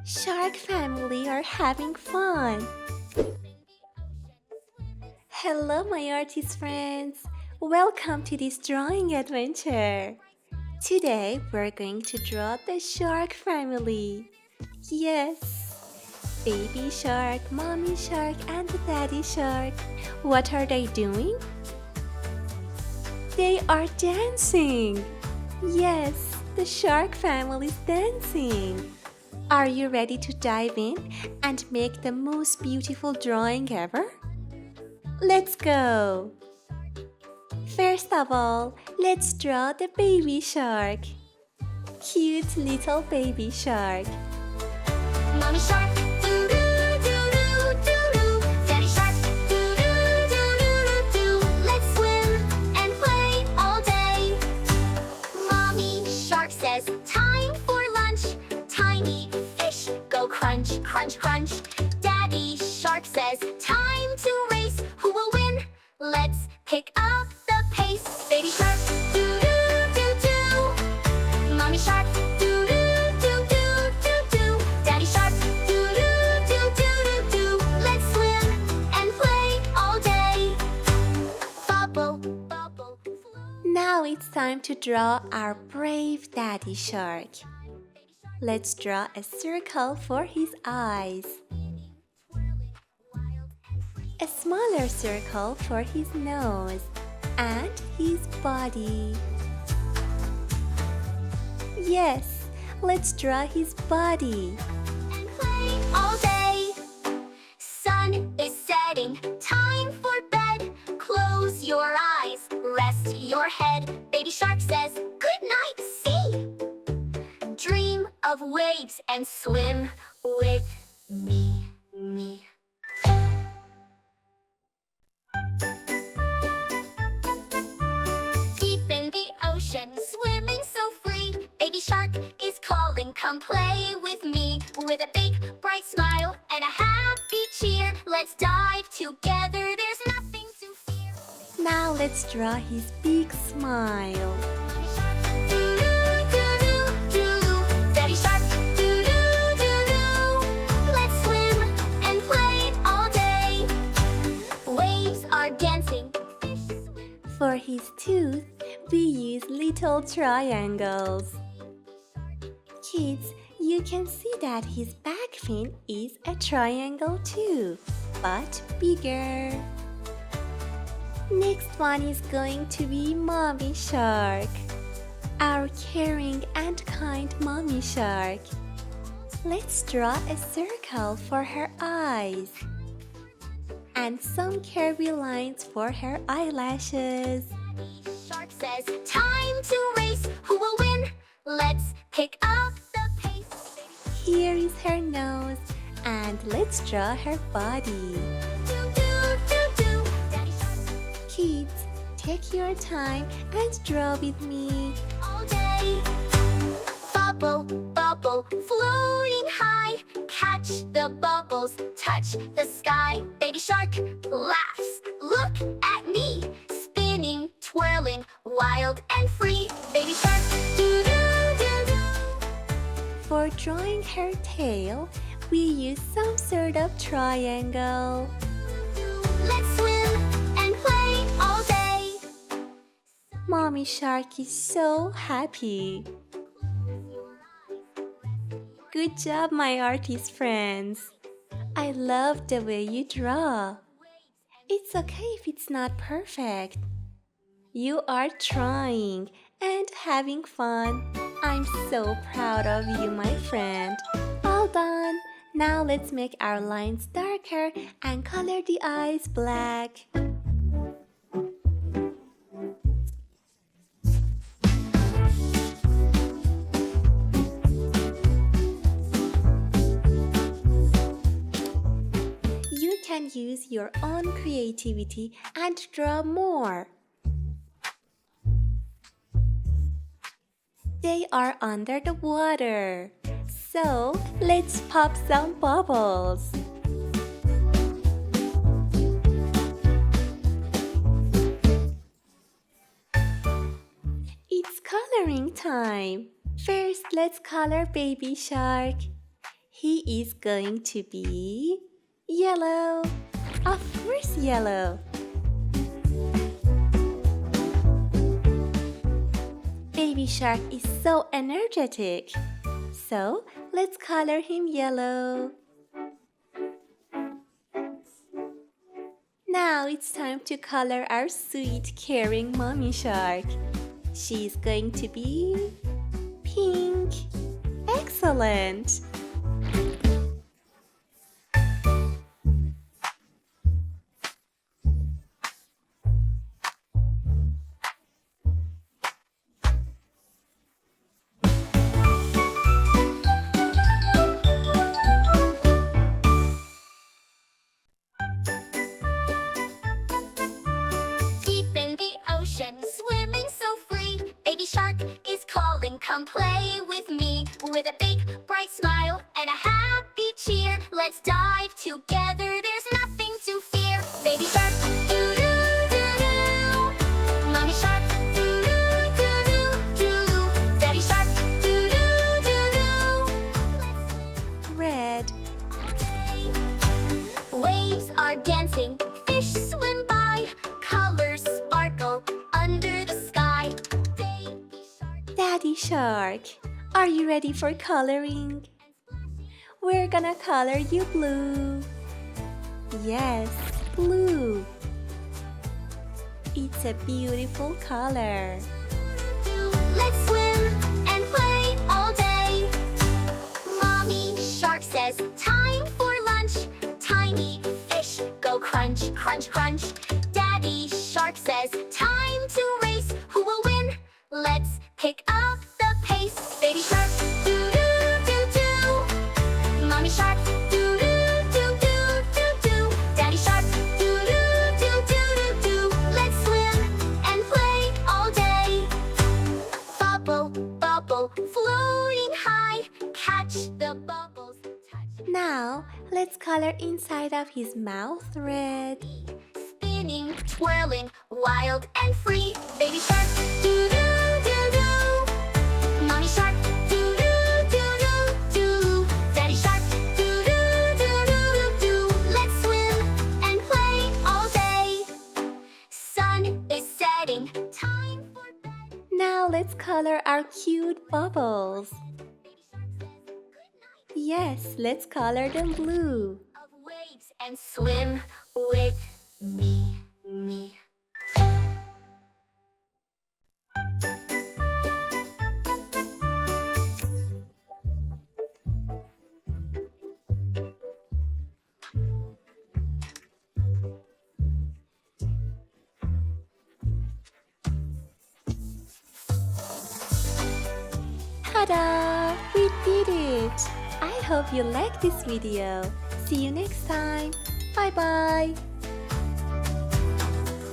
Shark family are having fun. Hello, my artist friends. Welcome to this drawing adventure. Today, we're going to draw the shark family. Yes, baby shark, mommy shark, and the daddy shark. What are they doing? They are dancing. Yes, the shark family is dancing. Are you ready to dive in and make the most beautiful drawing ever? Let's go! First of all, let's draw the baby shark. Cute little baby shark. Mommy shark, doo doo doo doo doo doo. Daddy shark, doo doo doo doo doo. Let's swim and play all day. Mommy shark says, time for lunch. Tiny fish go crunch, crunch, crunch. Daddy shark says, time to race. Who will win? Let's pick up the pace. Baby shark, doo doo doo doo. Mommy shark, doo doo doo doo doo doo. Daddy shark, doo doo doo doo doo. Let's swim and play all day. Bubble, bubble, flow. Now it's time to draw our brave daddy shark. Let's draw a circle for his eyes. A smaller circle for his nose and his body. Yes, let's draw his body. And play all day. Sun is setting, time for bed. Close your eyes, rest your head. Baby shark says, good night, see. Dream of waves and swim with me, me. Deep in the ocean, swimming so free. Baby shark is calling, come play with me. With a big, bright smile and a happy cheer, let's dive together, there's nothing to fear. Now let's draw his big smile. Mommy shark, doo-doo-doo-doo. Daddy shark, doo-doo-doo-doo. Let's swim and play all day. Waves are dancing. For his tooth, we use little triangles. Kids, you can see that his back fin is a triangle too, but bigger. Next one is going to be Mommy Shark, our caring and kind Mommy Shark. Let's draw a circle for her eyes and some curvy lines for her eyelashes. Shark says, time to race. Who will win? Let's pick up the pace. Here is her nose, and let's draw her body. Do, do, do, do. Daddy shark Kids, take your time and draw with me. all day. Bubble, bubble, floating high. Catch the bubbles, touch the sky. Baby shark laughs. Look at me, spinning, twirling, wild and free. Baby shark, do do do do. For drawing her tail, we use some sort of triangle. Let's swim and play all day. Mommy Shark is so happy. Good job, my artist friends. I love the way you draw. It's okay if it's not perfect. You are trying and having fun. I'm so proud of you, my friend. All done. Now let's make our lines darker and color the eyes black. You can use your own creativity and draw more. They are under the water. So let's pop some bubbles. It's coloring time. First, let's color baby shark. He is going to be yellow. Of course, yellow. Baby Shark is so energetic. So, let's color him yellow. Now it's time to color our sweet, caring Mommy Shark. She's going to be pink. Excellent! Swimming so free, Baby Shark is calling, come play with me. With a big bright smile and a happy cheer, let's dive together, there's nothing to fear. Baby Shark, doo-doo-doo-doo. Mommy Shark, doo-doo-doo-doo. Daddy Shark, doo-doo-doo-doo. Red. Waves are dancing, fish swim by, colors sparkle under the sky. Baby Shark, Daddy Shark, are you ready for coloring? We're gonna color you blue. Yes, blue. It's a beautiful color. let's swim and play all day. Mommy Shark says, time for lunch. Tiny fish go crunch, crunch, crunch. Daddy Shark says, time to race. Who will win? Let's pick up the pace. Baby Shark, doo-doo-doo-doo. Mommy Shark, doo-doo-doo-doo-doo-doo. Daddy Shark, doo-doo-doo-doo-doo-doo. Let's swim and play all day. Bubble, bubble, floating high. Catch the bubbles. Now, let's color inside of his mouth red. Spinning, twirling, wild and free. Baby Shark, doo-doo-doo-doo. Mommy Shark, doo-doo-doo-doo-doo. Daddy Shark, doo-doo-doo-doo-doo. Let's swim and play all day. Sun is setting, time for bed. Now let's color our cute bubbles. Yes, let's color them blue. Of waves and swim with me. Ta-da! We did it! I hope you like this video. See you next time. Bye-bye!